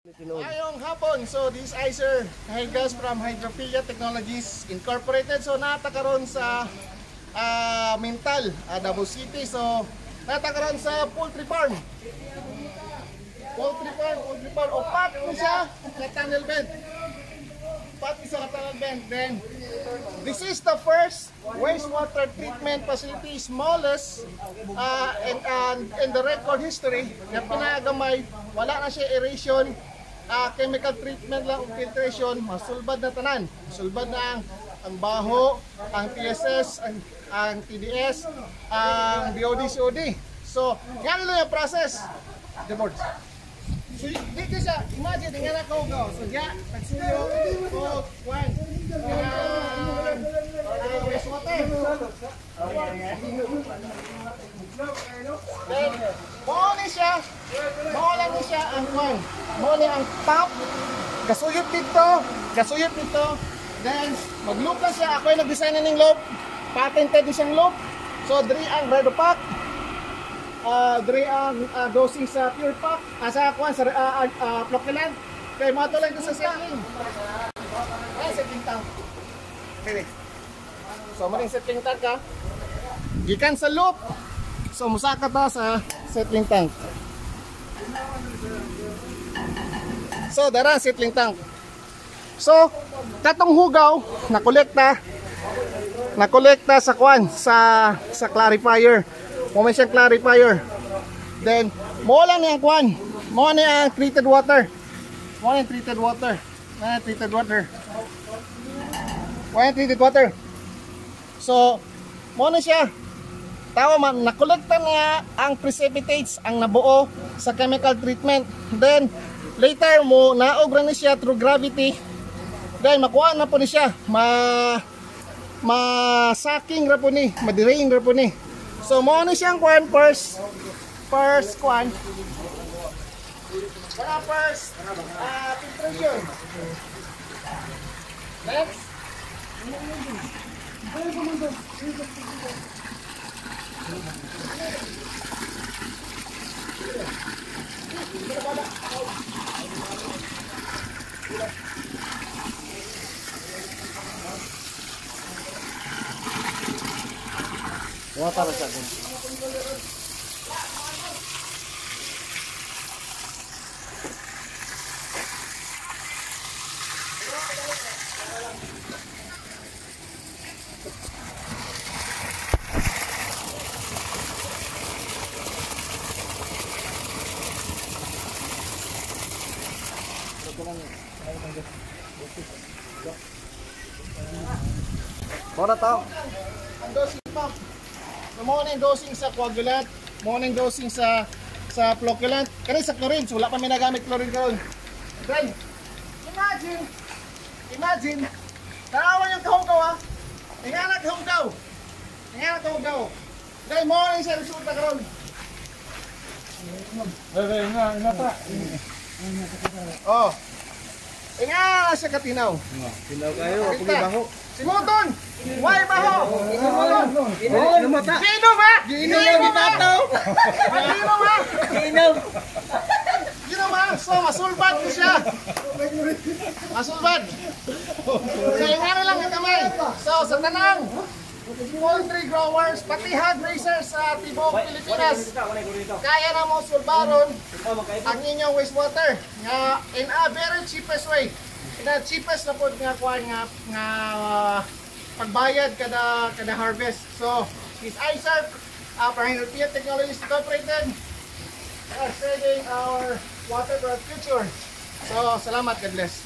Ngayong hapon, so this Icer Hygas from Hydrophilia Technologies Incorporated. So natakaroon sa Mintal, Davao City. So natakaroon sa poultry farm. Poultry farm. O pat mo siya sa tunnel bed. Pat isa ka tunnel bed. Then this is the first wastewater treatment facility, smallest in the record history na pinagamay. Wala na siya aeration, chemical treatment lang, filtration, masulbad na tanan. Masulbad na ang baho, ang TSS, ang TDS, ang BOD, COD. So, yan lang yung process. The boards. So, dito siya, imagine, tingnan ako go. So, yan, pagsuyo, one, wastewater. Then, mawala ni siya ang kwan. Mawala ang pump. Gasuyot dito. Then, mag-loop lang siya. Ako yung nag-design na ng loop. Patented din siyang loop. So, diri ang Redopack. Diri ang dosing sa Pure Pack. Sa kwan, sa Floculant. Kaya matulay ko sa settling. Settling tank. Okay. So, maring settling tank ka. Gikan sa loop. So, musaka ta sa settling tank. So, dara settling tank. So, katong hugaw nakolekta sa kwan sa clarifier. Mo may siyang clarifier. Then, mo lang niyang kwan. Mo na ang treated water. So, mo na siya. Tawa man, nakolekta niya ang precipitates ang nabuo sa chemical treatment. Then, later mo, naog na siya through gravity. Then, makuha na po ni siya. Ma-sucking ra po ni. Ma-drain ra po ni. So, mo na siyang kwan, first kwan. First, filtration. Next. Water siya din. Muna tao. Ang dosing pump. Mo na yung dosing sa coagulant, mo na yung dosing sa floculant. Kani sa chlorine, so wala pa may nagamit chlorine karon. Then, imagine, tarawan yung kahunggaw ha. Tingnan kahunggaw. Then, mo na yung sa resulta karon. Nga pa. Oh. Inga siya katinaw. Tinaw kayo, ako may baho. Simuton! Why baho? Inom mo ta. Giinom ha? Giinom yung tataw. Giinom ha? So, masulbad ko siya. Masulbad. So, yung ano lang yung kamay. So, sa tanang, poultry growers, pati hog raisers sa Tibok, Pilipinas, kaya na mo sulbaron ang inyong wastewater in a very cheapest way. In a cheapest na po nga pagbayad kada harvest. So, this Icer from Hydrophilia Technologies Incorporated are saving our water for our future. So, salamat, God bless.